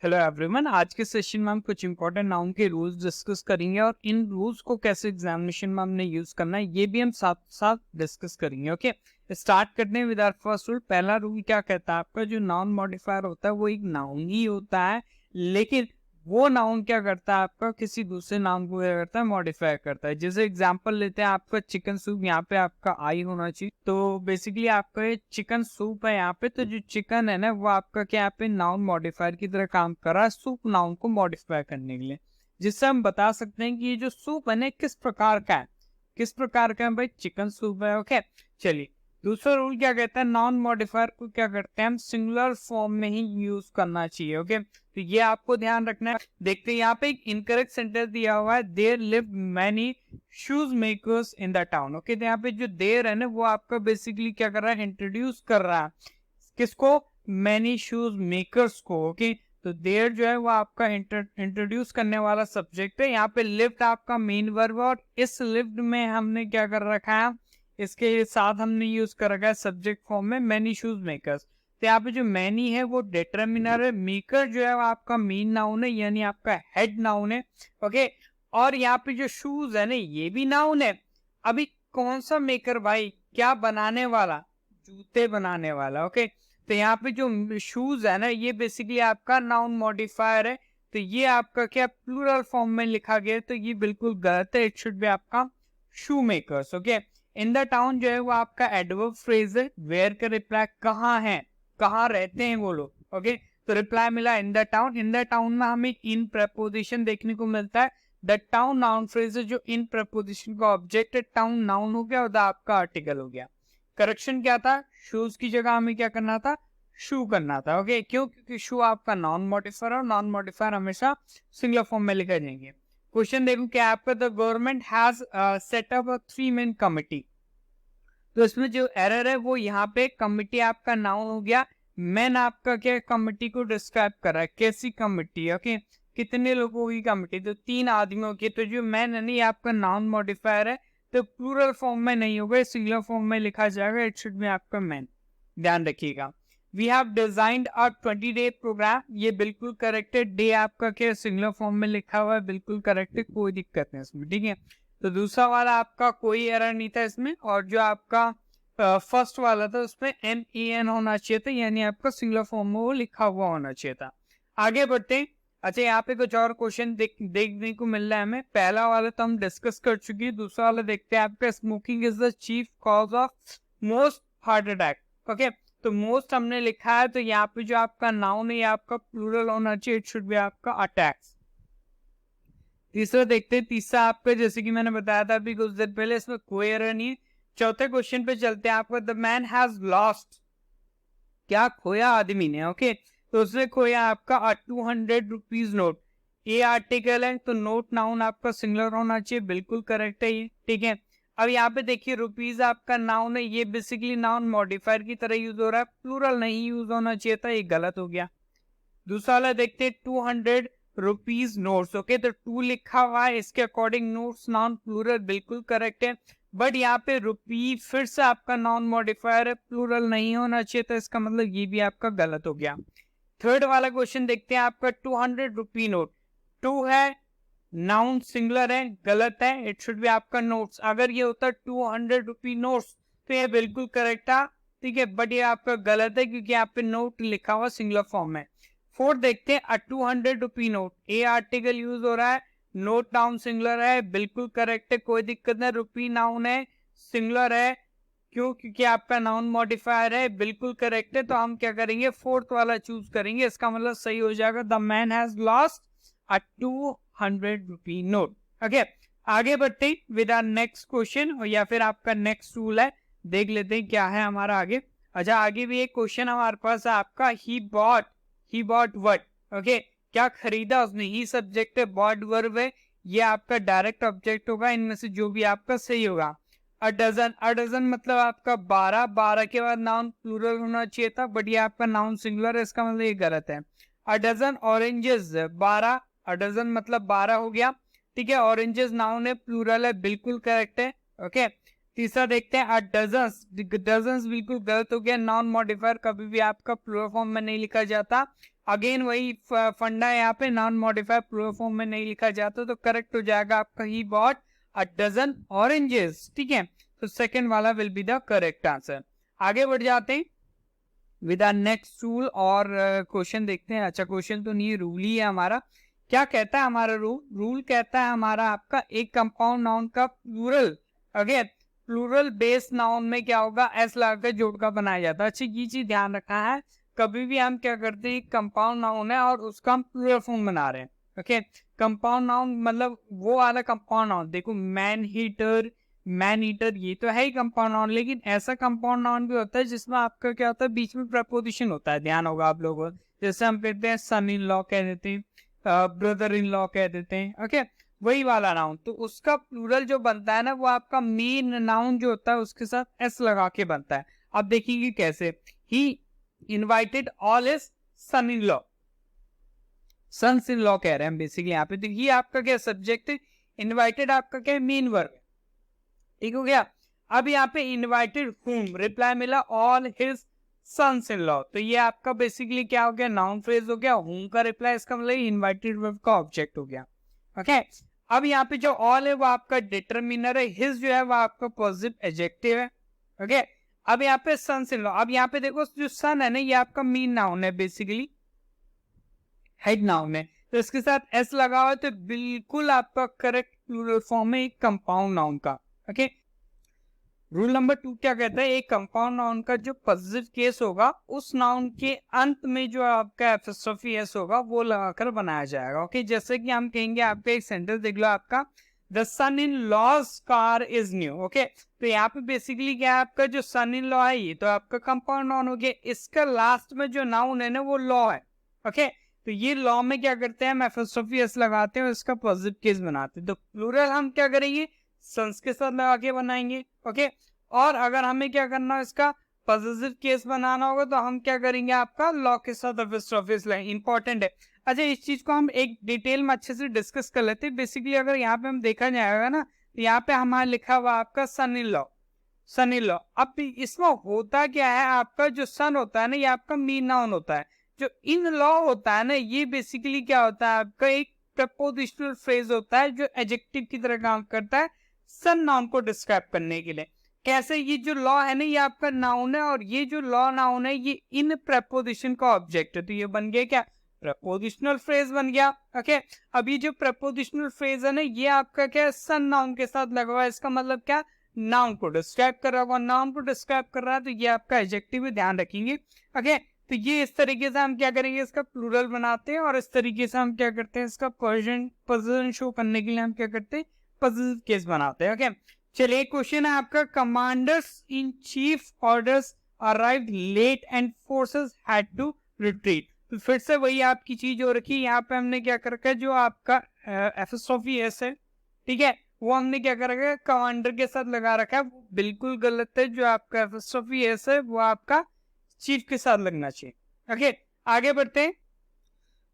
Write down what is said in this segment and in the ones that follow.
Hello everyone. आज के session में हम कुछ इंपॉर्टेंट नाउन के रूल्स डिस्कस करेंगे और इन रूल्स को कैसे एग्जामिनेशन में हमने यूज करना है ये भी हम साथ साथ डिस्कस करेंगे। ओके, स्टार्ट करते हैं विद आवर फर्स्ट रूल। पहला रूल क्या कहता है, आपका जो नाउन मॉडिफायर होता है वो एक नाउन ही होता है, लेकिन वो नाउन क्या करता है, आपका किसी दूसरे नाउन को क्या करता है, मॉडिफाई करता है। जैसे एग्जांपल लेते हैं, आपका चिकन सूप, यहाँ पे आपका आई होना चाहिए, तो बेसिकली आपका ये चिकन सूप है यहाँ पे, तो जो चिकन है ना वो आपका क्या यहाँ पे नाउन मॉडिफायर की तरह काम कर रहा है सूप नाउन को मॉडिफाई करने के लिए, जिससे हम बता सकते हैं कि ये जो सूप है ना किस प्रकार का है, किस प्रकार का है भाई, चिकन सूप है। ओके, चलिए दूसरा रूल क्या कहता है, नॉन मॉडिफायर को क्या करते हैं हम सिंगुलर फॉर्म में ही यूज करना चाहिए। ओके, तो ये आपको ध्यान रखना है। देखते हैं यहाँ पे एक इनकरेक्ट सेंटेंस दिया हुआ है, there live many shoes makers in the town. Okay, तो यहाँ पे जो देयर है ना वो आपका बेसिकली क्या कर रहा है, इंट्रोड्यूस कर रहा है किसको, मैनी शूज मेकर्स को। ओके, तो देयर जो है वो आपका इंट्रोड्यूस करने वाला सब्जेक्ट है। यहाँ पे लिव्ड आपका मेन वर्ब, और इस लिव्ड में हमने क्या कर रखा है, इसके साथ हमने यूज कर रखा है सब्जेक्ट फॉर्म में मैनी शूज मेकर्स। तो यहाँ पे जो मैनी है वो डिटर्मिनर है, मेकर जो है वो आपका मेन नाउन है यानी आपका हेड नाउन है। ओके, और यहाँ पे जो शूज है ना ये भी नाउन है। अभी कौन सा मेकर भाई, क्या बनाने वाला, जूते बनाने वाला। ओके, तो यहाँ पे जो शूज है ना ये बेसिकली आपका नाउन मॉडिफायर है, तो ये आपका क्या प्लूरल फॉर्म में लिखा गया है, तो ये बिल्कुल गलत है, इट शुड बी आपका shoe makers. Okay, in the town जो है वो आपका एडवर्ब फ्रेज है, वेयर का रिप्लाई कहाँ है, कहाँ रहते हैं वो लोग। ओके, तो रिप्लाई मिला इन the town. In the town में हमें इन प्रपोजिशन देखने को मिलता है। द टाउन नाउन फ्रेज है, जो इन प्रपोजिशन का ऑब्जेक्ट है, टाउन नाउन हो गया और द आपका आर्टिकल हो गया। करेक्शन क्या था, शूज की जगह हमें क्या करना था, शू करना था। ओके, क्यों, क्योंकि शू आपका नॉन मॉडिफायर और नॉन मॉडिफायर हमेशा सिंगुलर फॉर्म में लिखे जाएंगे। क्वेश्चन देखो क्या आपका, the government has set up a 3 man committee. तो इसमें जो एरर है वो यहाँ पे कमिटी आपका नाउन हो गया, मैन आपका क्या कमिटी को डिस्क्राइब कर रहा है, कैसी कमिटी। ओके, कितने लोगों की कमिटी, तो 3 आदमियों की। तो जो मैन है नहीं आपका नाउन मॉडिफायर है, तो प्लूरल फॉर्म में नहीं होगा, सिंगुलर फॉर्म में लिखा जाएगा, इट शुड बी आपका मैन, ध्यान रखिएगा। We have designed a 20 day programme, ये बिल्कुल करेक्ट है, डे आपका क्या सिंगुलर फॉर्म में लिखा हुआ है, बिल्कुल करेक्ट है, कोई दिक्कत नहीं इसमें। ठीक है, तो दूसरा वाला आपका कोई एरर नहीं था इसमें, और जो आपका फर्स्ट वाला था उसमें MEN होना चाहिए था, यानी आपका सिंगुलर फॉर्म में वो लिखा हुआ होना चाहिए था। आगे बढ़ते हैं। अच्छा, यहाँ पे कुछ और क्वेश्चन देखने को मिल रहा है हमें। पहला वाला तो हम डिस्कस कर चुके हैं, दूसरा वाला देखते हैं आपका, smoking is the chief cause of most heart attack. Okay, तो मोस्ट हमने लिखा है, तो यहाँ पे जो आपका नाउन है ये आपका प्लूरल होना चाहिए, इट शुड बी आपका अटैक्स। तीसरा देखते हैं, तीसरा आपका जैसे कि मैंने बताया था अभी कुछ देर पहले, इसमें कोई एरर नहीं है। चौथे क्वेश्चन पे चलते हैं आपका, द मैन हैज लॉस्ट, क्या खोया आदमी ने। ओके, तो उसने खोया आपका 200 रुपीज नोट। ये आर्टिकल है, तो नोट नाउन आपका सिंगुलर होना चाहिए, बिल्कुल करेक्ट है ये। ठीक है, अब यहाँ पे देखिए रुपीज आपका नाउन है, ये बेसिकली नाउन मॉडिफायर की तरह यूज हो रहा है, प्लूरल नहीं यूज होना चाहिए था, ये गलत हो गया। दूसरा वाला देखते हैं, 200 रुपीज नोट्स। ओके, तो 2 लिखा हुआ है, इसके अकॉर्डिंग नोट्स नाउन प्लूरल बिल्कुल करेक्ट है, बट यहाँ पे रुपी फिर से आपका नॉन मॉडिफायर है, प्लूरल नहीं होना चाहिए, तो इसका मतलब ये भी आपका गलत हो गया। थर्ड वाला क्वेश्चन देखते हैं आपका, 200 रुपी नोट, 2 है, नाउन सिंगुलर है, गलत है, इट शुड बी आपका नोट्स। अगर ये होता 200 रुपी नोट्स तो ये बिल्कुल करेक्ट था। ठीक है, बट ये आपका गलत है क्योंकि यहाँ पे नोट लिखा हुआ सिंगुलर फॉर्म में। फोर्थ देखते हैं, 200 रुपी नोट, ए आर्टिकल यूज हो रहा है, नोट नाउन सिंगुलर है, बिल्कुल करेक्ट है, कोई दिक्कत नहीं। रुपी नाउन है, सिंगुलर है, क्यों, क्योंकि आपका नाउन मॉडिफायर है, बिल्कुल करेक्ट है। तो हम क्या करेंगे, फोर्थ वाला चूज करेंगे, इसका मतलब सही हो जाएगा, the man has lost a 200 rupee note. Okay, आगे बढ़ते विद आवर नेक्स्ट क्वेश्चन, या फिर आपका नेक्स्ट रूल है, देख लेते हैं क्या है हमारा आगे। अच्छा, आगे भी एक क्वेश्चन हमारे पास है आपका, ही बॉट व्हाट। ओके, क्या खरीदा उसने, ही सब्जेक्ट है, बॉट वर्ब है, ये आपका डायरेक्ट ऑब्जेक्ट होगा, इनमें से जो भी आपका सही होगा। अ डजन मतलब आपका 12, 12 के बाद नाउन प्लूरल होना चाहिए था, बट ये आपका नाउन सिंगुलर है, इसका मतलब ये गलत है। A dozen oranges, 12, a dozen मतलब 12 हो गया। ठीक है, ऑरेंजेस नाउन है, प्लूरल है, बिल्कुल करेक्ट है। ओके, तीसरा देखते हैं अ डजन्स, डजन्स बिल्कुल गलत हो गया, नॉन मॉडिफायर कभी भी आपका प्लूरल फॉर्म में नहीं लिखा जाता। अगेन वही फंडा है यहाँ पे, नॉन मॉडिफायर प्लूरल फॉर्म में नहीं लिखा जाता, तो करेक्ट हो जाएगा आपका he bought a dozen oranges, ठीक है। तो सेकंड वाला will be the correct answer. आगे बढ़ जाते हैं विद आवर नेक्स्ट रूल और क्वेश्चन देखते हैं। अच्छा क्वेश्चन तो नहीं, रूल ही है हमारा। क्या कहता है हमारा रूल? रूल कहता है हमारा आपका एक कंपाउंड नाउन का plural, again plural based noun में क्या होगा, एस लगाकर जोड़ का बनाया जाता है। अच्छा ये चीज ध्यान रखना है, कभी भी हम क्या करते हैं, कंपाउंड नाउन है और उसका हम प्लूरल फॉर्म बना रहे हैं, ओके। कंपाउंड नाउन मतलब वो वाला कंपाउंड नाउन, देखो मैन हीटर, मैन ईटर, ये तो है ही कंपाउंड नाउन, लेकिन ऐसा कंपाउंड नाउन भी होता है जिसमें आपका क्या होता है, बीच में प्रपोजिशन होता है, ध्यान होगा आप लोगों को। जैसे हम कहते हैं सन इन लॉ कह देते हैं, ब्रदर इन लॉ कह देते हैं, ओके, वही वाला नाउन। तो उसका प्लूरल जो बनता है ना, वो आपका मेन नाउन जो होता है उसके साथ एस लगा के बनता है। अब देखिए कैसे, he invited all his son in law, sons in law कह रहे हैं हम बेसिकली यहाँ पे। तो ये आपका क्या सब्जेक्ट है, इनवाइटेड आपका क्या मेन वर्ब, ठीक हो गया। अब यहाँ पे इनवाइटेड हुम, रिप्लाई मिला all his sons in law, तो ये आपका बेसिकली क्या हो गया, नाउन फ्रेज हो गया। हुम का रिप्लाई, इसका मतलब इनवाइटेड वर्ब का ऑब्जेक्ट हो गया, ओके। अब यहाँ पे जो ऑल है वो आपका डिटरमिनर है, हिज जो है वो आपका पॉजिटिव एडजेक्टिव है, ओके। अब यहाँ पे सन्स इन लॉ, अब यहाँ पे देखो जो सन है ना, ये आपका मेन नाउन है, बेसिकली हेड नाउन है, तो इसके साथ एस लगा हुआ है, तो बिल्कुल आपका करेक्ट प्लूरल फॉर्म है एक कंपाउंड नाउन का, ओके। रूल नंबर 2 क्या कहता है, एक कंपाउंड नाउन का जो पॉजिटिव केस होगा उस नाउन के अंत में जो आपका एपोस्ट्रोफी एस होगा वो लगाकर बनाया जाएगा, ओके। जैसे कि हम कहेंगे, आपका एक सेंटेंस देख लो, आपका the son in law's car is new, okay. तो यहाँ पे बेसिकली क्या है, आपका जो सन इन लॉ है ये तो आपका कंपाउंड नाउन हो गया, इसका लास्ट में जो नाउन है ना वो लॉ है, ओके। तो ये लॉ में क्या करते हैं, हम एपोस्ट्रोफी एस लगाते हैं और इसका पॉजिटिव केस बनाते हैं। तो प्लूरल हम क्या करेंगे, सन्स के साथ लगा के बनाएंगे, ओके। और अगर हमें क्या करना है, इसका पॉजिटिव केस बनाना होगा तो हम क्या करेंगे, आपका लॉ के साथ एपोस्ट्रोफी एस लगाएंगे, इंपॉर्टेंट है। अच्छा इस चीज को हम एक डिटेल में अच्छे से डिस्कस कर लेते हैं। बेसिकली अगर यहाँ पे हम देखा जाएगा ना, तो यहाँ पे हमारा लिखा हुआ आपका सन in law, sun in law. अब इसमें होता क्या है, आपका जो सन होता है ना, ये आपका मेन नाउन होता है। जो इन लॉ होता है ना, ये बेसिकली क्या होता है, आपका एक प्रपोजिशनल फ्रेज होता है जो एडजेक्टिव की तरह काम करता है सन नाउन को डिस्क्राइब करने के लिए। कैसे, ये जो लॉ है ना, ये आपका नाउन है और ये जो लॉ नाउन है ये इन प्रपोजिशन का ऑब्जेक्ट है, तो ये बन गया क्या, प्रपोजिशनल फ्रेज बन गया, ओके। अब ये जो प्रपोजिशनल फ्रेज है ना, ये आपका क्या सन नाउन के साथ लगा हुआ है, इसका मतलब क्या, नाउन को डिस्क्राइब कर रहा होगा, नाउन को डिस्क्राइब कर रहा है तो ये आपका एडजेक्टिव है, ध्यान रखेंगे, ओके। तो ये इस तरीके से हम क्या करेंगे, इसका प्लूरल बनाते हैं और इस तरीके से हम क्या करते हैं, इसका पोजीशन शो करने के लिए हम क्या करते हैं, पॉजिटिव केस बनाते हैं, ओके। चलिए क्वेश्चन है आपका, commanders in chief orders arrived late and forces had to retreat. तो फिर से वही आपकी चीज हो रखी है, यहाँ पे हमने क्या कर रखा है, जो आपका एपोस्ट्रोफी एस है, ठीक है, वो हमने क्या कर रखा है, कमांडर के साथ लगा रखा है, वो बिल्कुल गलत है। जो आपका एपोस्ट्रोफी एस है वो आपका चीफ के साथ लगना चाहिए, ओके। आगे बढ़ते हैं।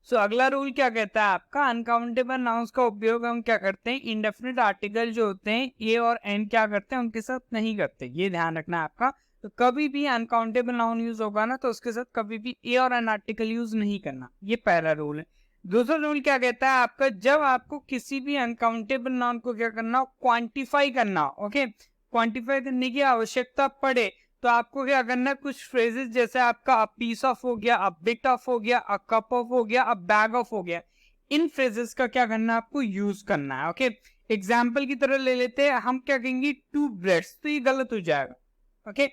सो अगला रूल क्या कहता है आपका, अनकाउंटेबल नाउन्स का उपयोग हम क्या करते हैं, इंडेफिनिट आर्टिकल जो होते हैं ए और एन क्या करते हैं, उनके साथ नहीं करते, ये ध्यान रखना है आपका। तो कभी भी अनकाउंटेबल नाउन यूज होगा ना, तो उसके साथ कभी भी ए और एन आर्टिकल यूज नहीं करना, ये पहला रूल है। दूसरा रूल क्या कहता है आपका, जब आपको किसी भी अनकाउंटेबल नाउन को क्या करना हो, क्वांटिफाई करना, ओके, क्वांटिफाई करने की आवश्यकता पड़े तो आपको क्या करना है, कुछ फ्रेजेस जैसे आपका अ पीस ऑफ हो गया, अ बिट ऑफ हो गया, अ कप ऑफ हो गया, अ बैग ऑफ हो गया, इन फ्रेजेस का क्या करना है, आपको यूज करना है, ओके। एग्जाम्पल की तरह ले लेते हैं, हम क्या कहेंगे, 2 ब्रेड्स, तो ये गलत हो जाएगा, ओके।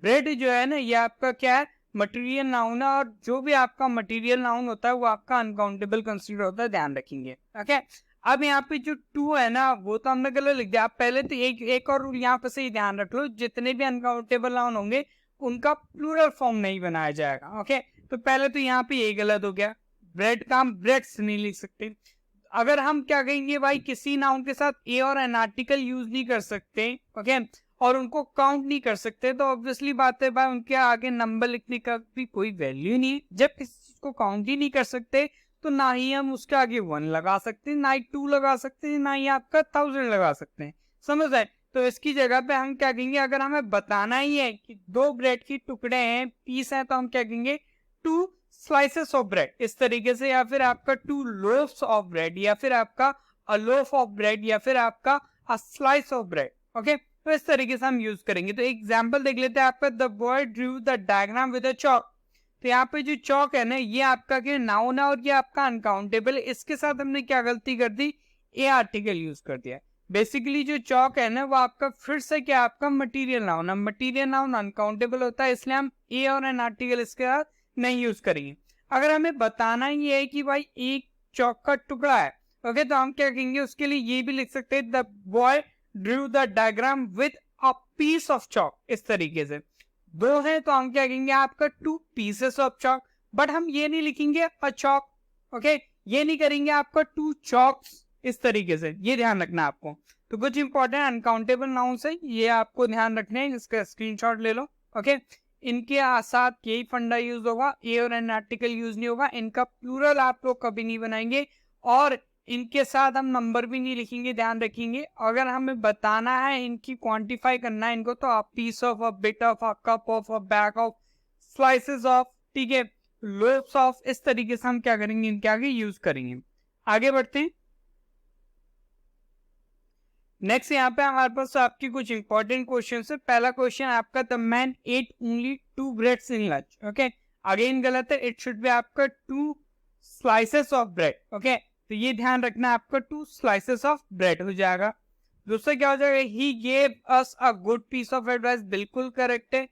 ब्रेड जो है ना, ये आपका क्या है, मटेरियल नाउन है, और जो भी आपका मटेरियल नाउन होता है वो आपका अनकाउंटेबल कंसीडर होता है, ध्यान रखेंगे, ओके। अब यहाँ पे जो 2 है ना, वो तो हमने गलत लिख दिया। आप पहले तो एक और रूल यहाँ पे से ही ध्यान रख लो, जितने भी अनकाउंटेबल नाउन होंगे उनका प्लूरल फॉर्म नहीं बनाया जाएगा, ओके। तो पहले तो यहाँ पे ये गलत हो गया, ब्रेड का हम ब्रेड्स नहीं लिख सकते। अगर हम क्या कहेंगे भाई, किसी नाउन के साथ ए और एन आर्टिकल यूज नहीं कर सकते, ओके, और उनको काउंट नहीं कर सकते, तो ऑब्वियसली बात है भाई, उनके आगे नंबर लिखने का भी कोई वैल्यू नहीं है। जब किसी चीज को काउंट ही नहीं कर सकते तो ना ही हम उसके आगे 1 लगा सकते हैं, ना ही 2 लगा सकते हैं, ना ही आपका 1000 लगा सकते हैं, समझ आए। तो इसकी जगह पे हम क्या कहेंगे, अगर हमें बताना ही है कि 2 ब्रेड की टुकड़े हैं, पीस हैं, तो हम क्या कहेंगे 2 स्लाइसेस ऑफ ब्रेड इस तरीके से, या फिर आपका 2 लोफ्स ऑफ ब्रेड, या फिर आपका अ लोफ ऑफ ब्रेड, या फिर आपका a slice of bread. Okay, तो इस तरीके से हम यूज करेंगे। तो एग्जांपल देख लेते हैं आपका, the boy drew the diagram with a chalk. तो यहाँ पे जो चौक है ना, ये आपका क्या नाउन है और ये आपका अनकाउंटेबल है। इसके साथ हमने क्या गलती कर दी, ए आर्टिकल यूज कर दिया। बेसिकली जो चौक है ना, वो आपका फिर से क्या आपका मटेरियल नाउन है। मटेरियल नाउन अनकाउंटेबल होता है, इसलिए हम ए और एन आर्टिकल इसके साथ नहीं यूज करेंगे। अगर हमें बताना ही है कि भाई एक चौक का टुकड़ा है, ओके, तो हम क्या कहेंगे उसके लिए, ये भी लिख सकते हैं, the boy drew the diagram with a piece of chalk. इस तरीके से 2 है तो हम क्या कहेंगे आपका 2 पीसेस ऑफ चौक। बट हम ये नहीं लिखेंगे अ चौक, ओके, ये नहीं करेंगे आपका 2 चौक्स इस तरीके से, ये ध्यान रखना आपको। तो कुछ इंपॉर्टेंट अनकाउंटेबल नाउन्स है, ये आपको ध्यान रखने हैं, इसका स्क्रीनशॉट ले लो। ओके, इनके साथ यही फंडा यूज होगा, ए और एन आर्टिकल यूज नहीं होगा, इनका प्लूरल आप लोग कभी नहीं बनाएंगे, और इनके साथ हम नंबर भी नहीं लिखेंगे, ध्यान रखेंगे। अगर हमें बताना है, इनकी क्वांटिफाई करना है इनको, तो आप piece of, a bit of, a cup of, a bag of, slices of, ठीक है, लोफ्स ऑफ, इस तरीके से हम क्या करेंगे, इनके आगे यूज करेंगे। आगे बढ़ते हैं। नेक्स्ट यहाँ पे हमारे पास आपकी कुछ इंपॉर्टेंट क्वेश्चन है। पहला क्वेश्चन आपका, the man eight only 2 breads in lunch. Okay, again गलत है, इट शुड बी आपका 2 स्लाइसेस ऑफ ब्रेड। ओके, तो ये ध्यान रखना है आपका, 2 स्लाइसेस ऑफ ब्रेड हो जाएगा। दूसरा क्या हो जाएगा, he gave us a good piece of advice, बिल्कुल करेक्ट है।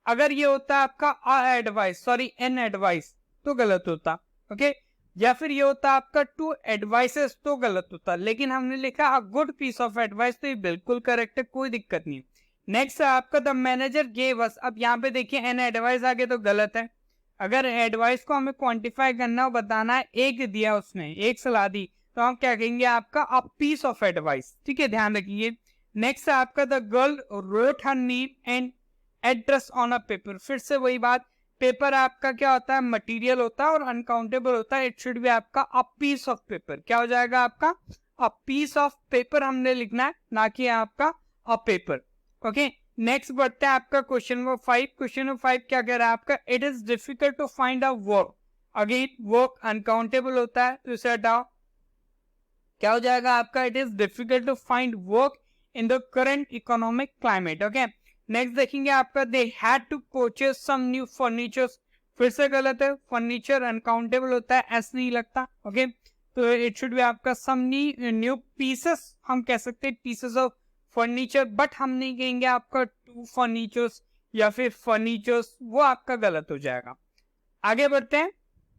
अगर ये होता आपका a advice, sorry an advice, तो गलत होता। ओके, या फिर ये होता आपका 2 एडवाइसेस, तो गलत होता, लेकिन हमने लिखा a good piece of advice, तो ये बिल्कुल करेक्ट है, कोई दिक्कत नहीं। नेक्स्ट है आपका, द मैनेजर गेव अस। अब यहाँ पे देखिए एन एडवाइस आगे तो गलत है। अगर एडवाइस को हमें क्वांटिफाई करना और बताना है, एक दिया उसने, एक सलाह दी, तो हम क्या कहेंगे आपका अ पीस ऑफ एडवाइस। ठीक है, ध्यान रखिए। नेक्स्ट है आपका, the girl wrote her name and address on a paper. फिर से वही बात, पेपर आपका क्या होता है, मटेरियल होता है और अनकाउंटेबल होता है। इट शुड बी आपका अ पीस ऑफ पेपर। क्या हो जाएगा आपका, अ पीस ऑफ पेपर हमने लिखना है, ना कि आपका अ पेपर। ओके, नेक्स्ट बढ़ते हैं आपका क्वेश्चन नंबर 5। क्वेश्चन नंबर 5 क्या कह रहा है आपका, it is difficult to find a work. Again work uncountable होता है, तो इसे हटाओ। क्या हो जाएगा आपका, it is difficult to find work in the current economic climate. Okay, next देखेंगे आपका, they had to purchase some new furnitures. फिर से गलत है, फर्नीचर अनकाउंटेबल होता है, एस नहीं लगता। ओके, तो इट शुड बी आपका सम न्यू पीसेस, हम कह सकते हैं पीसेस ऑफ फर्नीचर, बट हम नहीं कहेंगे आपका 2 फर्नीचर्स या फिर फर्नीचर्स, वो आपका गलत हो जाएगा। आगे बढ़ते हैं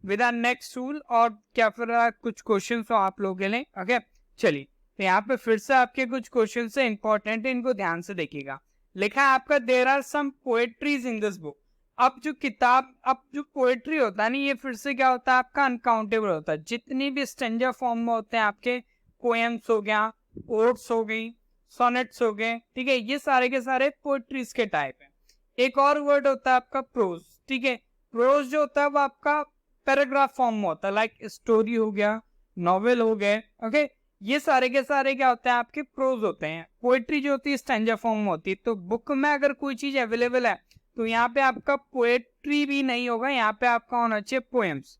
विद आवर नेक्स्ट रूल, और क्या फिर कुछ क्वेश्चन हो आप लोगों के लिए। ओके, चलिए, तो यहाँ पे फिर से आपके कुछ क्वेश्चन से इंपॉर्टेंट है, इनको ध्यान से देखिएगा। लिखा है आपका, there are some poetries in this book. अब जो किताब, अब जो पोएट्री होता है ना, ये फिर से क्या होता है आपका, अनकाउंटेबल होता है। जितनी भी स्टेंजर फॉर्म में होते हैं आपके, पोएम्स हो गया, ओड्स हो गई, सोनेट्स हो गए, ठीक है, ये सारे के सारे पोएट्रीज के टाइप है। एक और वर्ड होता है आपका प्रोज। ठीक है, प्रोज जो होता है वो आपका पैराग्राफ फॉर्म में होता है, लाइक स्टोरी हो गया, नॉवेल हो गए। ओके, ये सारे के सारे क्या होते हैं आपके, प्रोज होते हैं। पोएट्री जो होती है स्टैंजा फॉर्म में होती है। तो बुक में अगर कोई चीज अवेलेबल है, तो यहाँ पे आपका पोएट्री भी नहीं होगा, यहाँ पे आपका होना चाहिए पोएम्स।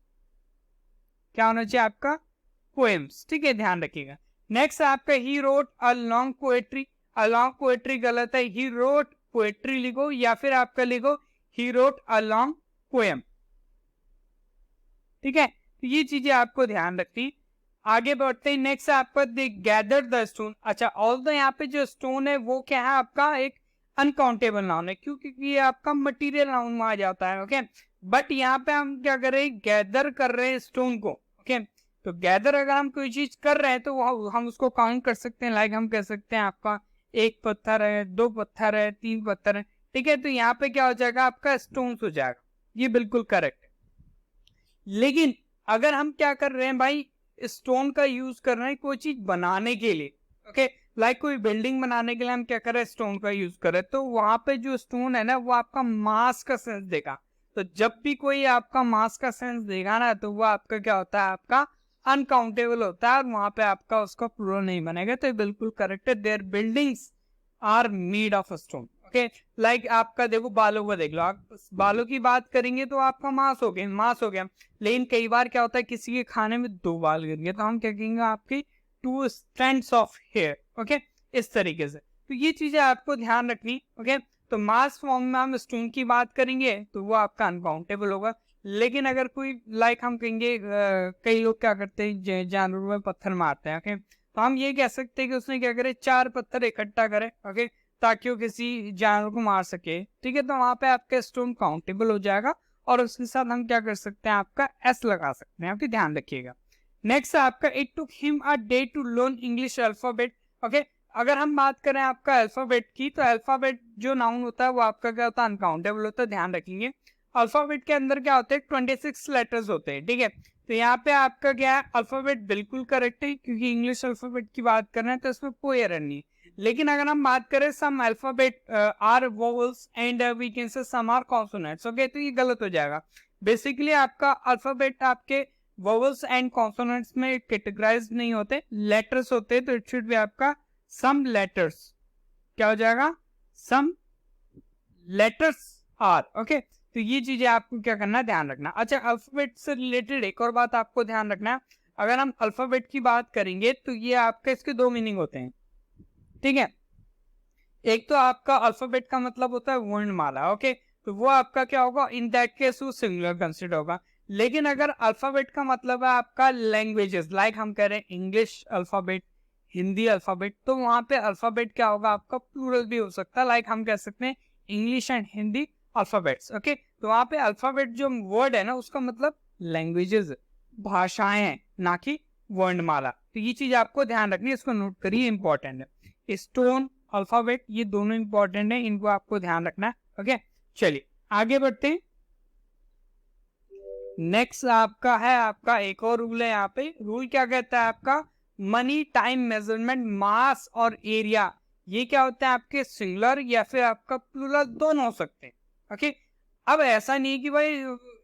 क्या होना चाहिए आपका, पोएम्स। ठीक है, ध्यान रखिएगा। नेक्स्ट आपका, he wrote a long poetry. A long poetry गलत है, ही रोट पोएट्री लिखो, या फिर आपका लिखो he wrote a long poem. ठीक है, तो ये चीजें आपको ध्यान रखनी। आगे बढ़ते हैं। नेक्स्ट आपका, दे गैदर द स्टोन। अच्छा, ऑल्दो यहाँ पे जो स्टोन है वो क्या है आपका, एक अनकाउंटेबल नाउन है, क्योंकि ये आपका मटेरियल नाउन में आ जाता है। ओके, बट यहाँ पे हम क्या कर रहे हैं, गैदर कर रहे हैं स्टोन को। ओके, तो गैदर अगर हम कोई चीज कर रहे हैं, तो हम उसको काउंट कर सकते हैं। लाइक हम कह सकते हैं आपका 1 पत्थर है, 2 पत्थर है, 3 पत्थर है। ठीक है, तो यहाँ पे क्या हो जाएगा आपका, स्टोन्स हो जाएगा। ये बिल्कुल करेक्ट है। लेकिन अगर हम क्या कर रहे हैं भाई, स्टोन का यूज कर रहे हैं कोई चीज बनाने के लिए। ओके, लाइक कोई बिल्डिंग बनाने के लिए हम क्या कर रहे हैं, स्टोन का यूज कर रहे हैं, तो वहां पे जो स्टोन है ना, वो आपका मास का सेंस देगा। तो जब भी कोई आपका मास का सेंस देगा ना, तो वो आपका क्या होता है, आपका अनकाउंटेबल होता है, और वहां पे आपका उसका प्लूरल नहीं बनेगा। तो बिल्कुल करेक्ट है, their buildings are made of stone. Okay, like आपका देखो बालों को देख लो, आप बालों की बात करेंगे तो आपका मांस हो गया, लेकिन कई बार क्या होता है किसी के खाने में 2 बाल गिर गए तो हम क्या कहेंगे आपकी 2 स्ट्रैंड्स ऑफ हेयर। ओके, इस तरीके से, तो ये चीजें आपको ध्यान रखनी। ओके, तो मास फॉर्म में हम स्टोन की बात करेंगे तो वो आपका अनकाउंटेबल होगा। लेकिन अगर कोई लाइक हम कहेंगे कई लोग क्या करते हैं जानवरों में पत्थर मारते हैं। ओके, तो हम ये कह सकते हैं कि उसने क्या करे 4 पत्थर इकट्ठा करे। ओके, ताकि वो किसी जानवर को मार सके। ठीक है, तो वहां पे आपका स्टोन काउंटेबल हो जाएगा और उसके साथ हम क्या कर सकते हैं आपका एस लगा सकते हैं। आपकी ध्यान रखिएगा। नेक्स्ट आपका it took him a day to learn English alphabet. Okay, अगर हम बात करें आपका अल्फाबेट की तो अल्फाबेट जो नाउन होता है वो आपका क्या होता है अनकाउंटेबल होता है। ध्यान रखेंगे अल्फाबेट के अंदर क्या होते हैं 26 लेटर्स होते हैं। ठीक है, तो यहाँ पे आपका क्या है अल्फाबेट बिल्कुल करेक्ट है क्योंकि इंग्लिश अल्फाबेट की बात कर रहे हैं तो इसमें कोई एरर नहीं है। लेकिन अगर हम बात करें some alphabet are vowels and we can say some are consonants. Okay, तो ये गलत हो जाएगा। बेसिकली आपका अल्फाबेट आपके वोवेल्स एंड कॉन्सोनेंट्स में कैटेगराइज नहीं होते, लेटर्स होते, तो इट शुड बी आपका सम लेटर्स। क्या हो जाएगा सम लेटर्स आर। ओके, तो ये चीजें आपको क्या करना है ध्यान रखना। अच्छा, अल्फाबेट से रिलेटेड एक और बात आपको ध्यान रखना है। अगर हम अल्फाबेट की बात करेंगे तो ये आपके इसके 2 मीनिंग होते हैं। ठीक है, एक तो आपका अल्फाबेट का मतलब होता है वर्णमाला। ओके, तो वो आपका क्या होगा इन दैट केस वो सिंगुलर कंसिडर होगा। लेकिन अगर अल्फाबेट का मतलब है आपका लैंग्वेजेस, लाइक हम कह रहे हैं इंग्लिश अल्फाबेट, हिंदी अल्फाबेट, तो वहां पे अल्फाबेट क्या होगा आपका प्लूरल भी हो सकता है। लाइक हम कह सकते हैं English and Hindi alphabets. Okay, तो वहां पे अल्फाबेट जो वर्ड है ना उसका मतलब लैंग्वेजेस, भाषाएं हैं, ना कि वर्णमाला। तो ये चीज आपको ध्यान रखनी है, इसको नोट करिए, इंपॉर्टेंट है। स्टोन अल्फाबेट ये दोनों इंपॉर्टेंट है, इनको आपको ध्यान रखना है। ओके, चलिए आगे बढ़ते हैं। नेक्स्ट आपका है आपका एक और रूल है। यहाँ पे रूल क्या कहता है आपका मनी टाइम मेजरमेंट मास और एरिया, ये क्या होता है आपके सिंगुलर या फिर आपका प्लूरल दोनों हो सकते हैं। ओके, अब ऐसा नहीं कि भाई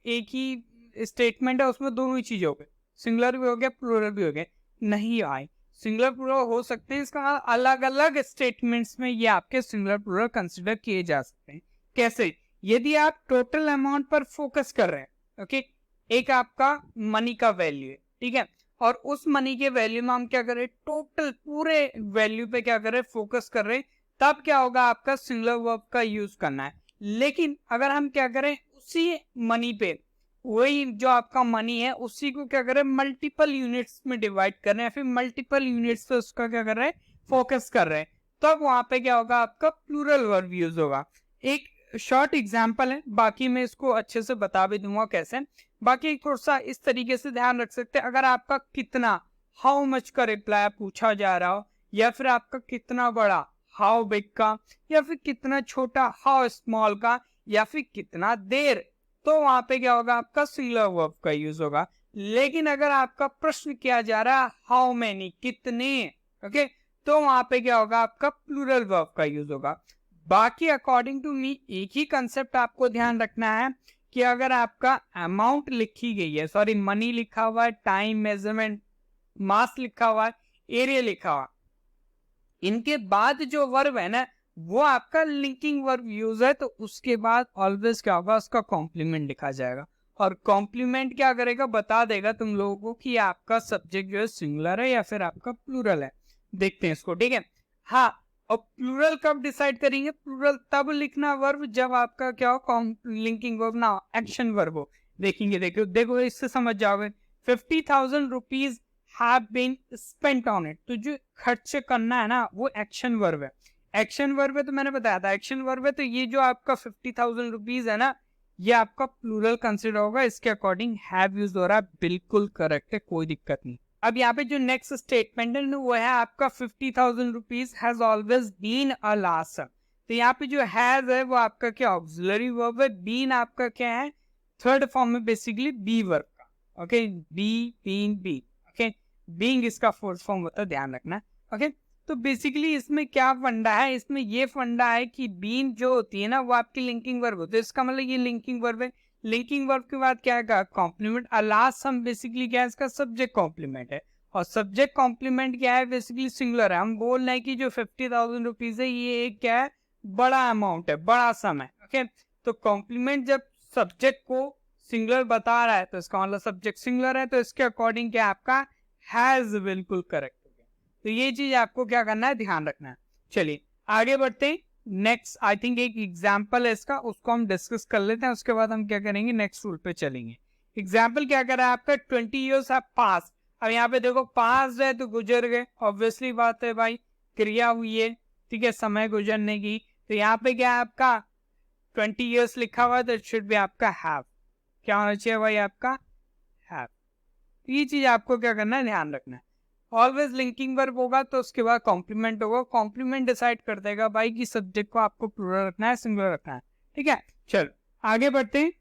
एक ही स्टेटमेंट है उसमें दोनों ही चीजें हो गए, सिंगुलर भी हो गया प्लूरल भी हो गया, नहीं आए सिंगुलर प्लूरल हो सकते हैं। इसका अलग अलग स्टेटमेंट्स में ये आपके सिंगुलर प्लूरल कंसिडर किए जा सकते हैं। कैसे? यदि आप टोटल अमाउंट पर फोकस कर रहे हैं। ओके, एक आपका मनी का वैल्यू है, ठीक है, और उस मनी के वैल्यू में हम क्या करें टोटल पूरे वैल्यू पे क्या करें फोकस कर रहे हैं, तब क्या होगा आपका सिंगुलर वर्ब का यूज करना है। लेकिन अगर हम क्या करें उसी मनी पे वही जो आपका मनी है उसी को क्या करें मल्टीपल यूनिट्स में डिवाइड कर रहे हैं, फिर मल्टीपल यूनिट्स पे उसका क्या कर रहे हैं फोकस कर रहे हैं, तब वहां पे क्या होगा आपका प्लूरल वर्ब यूज होगा। एक शॉर्ट एग्जांपल है, बाकी मैं इसको अच्छे से बता भी दूंगा कैसे। बाकी थोड़ा सा इस तरीके से ध्यान रख सकते हैं, अगर आपका कितना हाउ मच का रिप्लाई पूछा जा रहा हो, या फिर आपका कितना बड़ा हाउ बिग का, या फिर कितना छोटा हाउ स्मॉल का, या फिर कितना देर, तो वहां पे क्या होगा आपका सिंगुलर वर्ब का यूज होगा। लेकिन अगर आपका प्रश्न किया जा रहा है हाउ मेनी कितने, ओके, तो वहां पे क्या होगा आपका प्लूरल वर्ब का यूज होगा। बाकी अकॉर्डिंग टू मी एक ही कंसेप्ट आपको ध्यान रखना है कि अगर आपका अमाउंट लिखी गई है, सॉरी मनी लिखा हुआ है, टाइम मेजरमेंट मास लिखा हुआ है, एरिया लिखा हुआ, इनके बाद जो वर्ब है ना वो आपका लिंकिंग वर्ब यूज है, तो उसके बाद ऑलवेज क्या होगा उसका कॉम्प्लीमेंट लिखा जाएगा। और कॉम्प्लीमेंट क्या करेगा बता देगा तुम लोगों को कि आपका सब्जेक्ट जो है सिंगुलर है या फिर आपका प्लूरल है। देखते हैं इसको, ठीक है। हाँ, और प्लूरल कब डिसाइड करेंगे? प्लूरल तब लिखना वर्ब जब आपका क्या हो लिंकिंग वर्ब ना एक्शन वर्ब हो। देखेंगे, देखो इससे समझ जाओगे। 50,000 rupees have been spent on it, तो जो खर्च करना है ना वो एक्शन वर्ब है। एक्शन वर्ब है तो मैंने बताया था एक्शन वर्ब है, तो ये जो आपका 50,000 रुपीज है ना ये आपका प्लूरल कंसिडर होगा, इसके अकॉर्डिंग हैव यूज हो रहा है, बिल्कुल करेक्ट है, कोई दिक्कत नहीं। अब यहाँ पे जो नेक्स्ट स्टेटमेंट है वो है आपका 50,000 rupees has always been a last sum. तो यहाँ पे जो हैज है वो आपका क्या ऑक्सिलरी वर्ब है, बीन आपका क्या है थर्ड फॉर्म में बेसिकली बी वर्ब का। Okay, be been be, okay, being इसका फोर्थ फॉर्म होता है, ध्यान रखना। ओके, तो बेसिकली इसमें क्या फंडा है, इसमें ये फंडा है कि बीन जो होती है ना वो आपकी लिंकिंग वर्ब होती है, इसका मतलब ये लिंकिंग वर्ब है। लिंकिंग वर्ब के बाद क्या है कॉम्प्लीमेंट, लास्ट सम बेसिकली क्या है इसका सब्जेक्ट कॉम्प्लीमेंट है, और सब्जेक्ट कॉम्प्लीमेंट क्या है, बेसिकली सिंगुलर है। हम बोल रहे हैं कि जो 50,000 रुपीज है ये एक क्या है, बड़ा अमाउंट है, बड़ा सम है। ओके, तो कॉम्प्लीमेंट जब सब्जेक्ट को सिंगुलर बता रहा है तो इसका मतलब सब्जेक्ट सिंगुलर है, तो इसके अकॉर्डिंग क्या आपका हैज बिल्कुल करेक्ट हो गया। तो ये चीज आपको क्या करना है, ध्यान रखना है। चलिए आगे बढ़ते हैं। नेक्स्ट आई थिंक एक एग्जाम्पल है इसका, उसको हम डिस्कस कर लेते हैं, उसके बाद हम क्या करेंगे, नेक्स्ट रूल पे चलेंगे। एग्जाम्पल क्या कर रहा है आपका, 20 years है पास। अब यहाँ पे देखो पास है तो गुजर गए, ऑब्वियसली बात है भाई, क्रिया हुई है, ठीक है, समय गुजरने की। तो यहाँ पे क्या है आपका 20 years लिखा हुआ है, तो इट शुड बी आपका हैव। क्या होना चाहिए भाई, आपका हैव। ये चीज आपको क्या करना है, ध्यान रखना है। ऑलवेज लिंकिंग वर्ब होगा तो उसके बाद कॉम्प्लीमेंट होगा। कॉम्प्लीमेंट डिसाइड कर देगा भाई कि सब्जेक्ट को आपको प्लूरल रखना है, सिंगुलर रखना है, ठीक है। चलो आगे बढ़ते हैं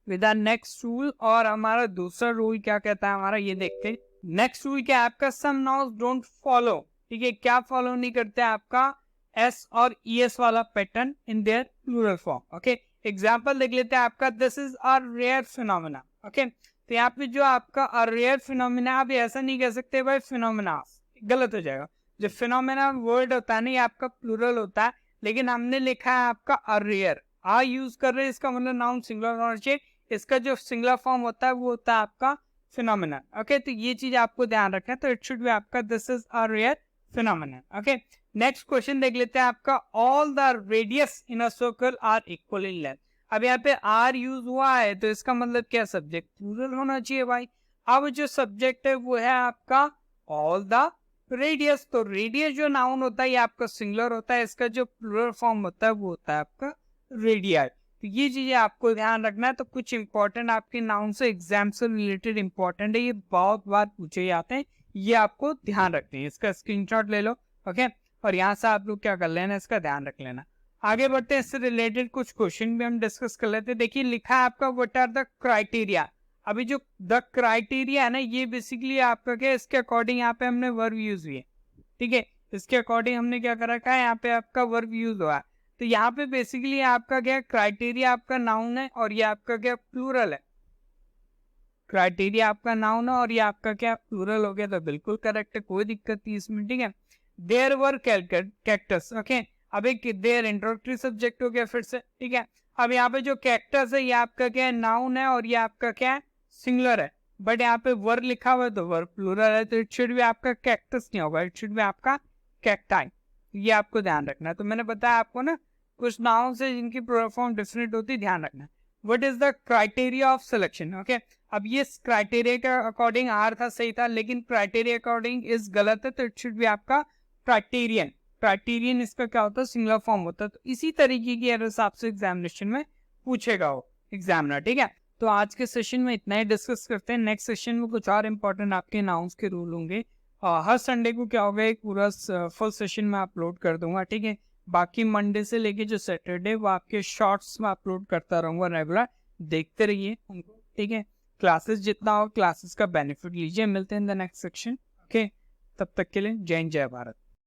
विद आवर नेक्स्ट रूल। और हमारा दूसरा रूल क्या कहता है हमारा, ये देखते हैं। नेक्स्ट रूल क्या है आपका, सम नाउन्स डोंट फॉलो, ठीक है, क्या फॉलो नहीं करते आपका, एस और ईएस वाला pattern in their plural form. Okay, example देख लेते हैं आपका, this is a rare phenomena. Okay, तो यहाँ पे जो आपका रेयर फिनोमिना, आप ऐसा नहीं कह सकते भाई फिनोमिना, गलत हो जाएगा। जो फिनोमिना वर्ड होता है ना, ये आपका प्लूरल होता है, लेकिन हमने लिखा है आपका रेयर, आ यूज कर रहे हैं, इसका मतलब नाउन सिंगुलर होना चाहिए। इसका जो सिंगुलर फॉर्म होता है वो होता है आपका फिनोमिना। ओके, तो ये चीज आपको ध्यान रखना है। तो इट शुड बी आपका this is a rare phenomena. Okay, next question देख लेते हैं आपका, all the radius in a circle are equal in length. अब यहाँ पे आर यूज हुआ है तो इसका मतलब क्या, सब्जेक्ट प्लूरल होना चाहिए भाई। अब जो सब्जेक्ट है वो है आपका ऑल द रेडियस। तो रेडियस जो नाउन होता है ये आपका सिंगुलर होता है, इसका जो प्लूरल फॉर्म होता है वो होता है आपका रेडियाई। तो ये चीजें आपको ध्यान रखना है। तो कुछ इंपॉर्टेंट आपके नाउन से एग्जाम से रिलेटेड इंपॉर्टेंट है, ये बहुत बार पूछे जाते हैं, ये आपको ध्यान रखते हैं। इसका स्क्रीनशॉट ले लो। ओके, और यहाँ से आप लोग क्या कर लेना, इसका ध्यान रख लेना। आगे बढ़ते हैं, इससे रिलेटेड कुछ क्वेश्चन भी हम डिस्कस कर लेते हैं। देखिए लिखा है आपका, व्हाट आर द क्राइटेरिया। अभी जो द क्राइटेरिया है ना, ये बेसिकली आपका क्या, इसके अकॉर्डिंग यहाँ पे हमने वर्ब यूज हुई है, ठीक है, इसके अकॉर्डिंग हमने क्या कर रखा है, यहाँ पे आपका वर्ब यूज हुआ है। तो यहाँ पे बेसिकली आपका क्या, क्राइटेरिया आपका नाउन है और ये आपका क्या प्लूरल है। क्राइटेरिया आपका नाउन है और ये आपका क्या प्लूरल हो गया, तो बिल्कुल करेक्ट है, कोई दिक्कत नहीं इसमें, ठीक है। There were cactus. ओके, अब एक देयर इंट्रोडक्टरी सब्जेक्ट हो गया फिर से, ठीक है। अब यहाँ पे जो कैक्टस है ये आपका क्या है, नाउन है और ये आपका क्या है, सिंगुलर है। बट यहाँ पे वर लिखा हुआ है तो वर प्लूरल है, तो इट शुड भी आपका कैक्टस नहीं होगा, इट शुड भी आपका कैक्टाई। ये आपको ध्यान रखना है। तो मैंने बताया आपको ना, कुछ नाउन से जिनकी प्लूरल फॉर्म डिफरेंट होती है, ध्यान रखना है। What is the criteria of selection. Okay, अब ये क्राइटेरिया के अकॉर्डिंग आर था, सही था, लेकिन क्राइटेरिया अकॉर्डिंग इस गलत है, तो इट शुड भी आपका क्राइटेरियन। क्राइटेरियन इसका क्या होता है, सिंगुलर फॉर्म होता है। तो इसी तरीके की हिसाब से एग्जामिनेशन में पूछेगा वो एग्जामिनर, ठीक है। तो आज के सेशन में इतना ही डिस्कस करते हैं। नेक्स्ट सेशन में कुछ और इंपॉर्टेंट आपके नाउन्स के रूल होंगे। हर संडे को क्या होगा, एक पूरा फुल सेशन में अपलोड कर दूंगा, ठीक है। बाकी मंडे से लेके जो सैटरडे वो आपके शॉर्ट्स में अपलोड करता रहूंगा रेगुलर, देखते रहिए उनको, ठीक है। क्लासेस जितना हो क्लासेस का बेनिफिट लीजिए। मिलते हैं in the next section. Okay, तब तक के लिए जय हिंद जय भारत।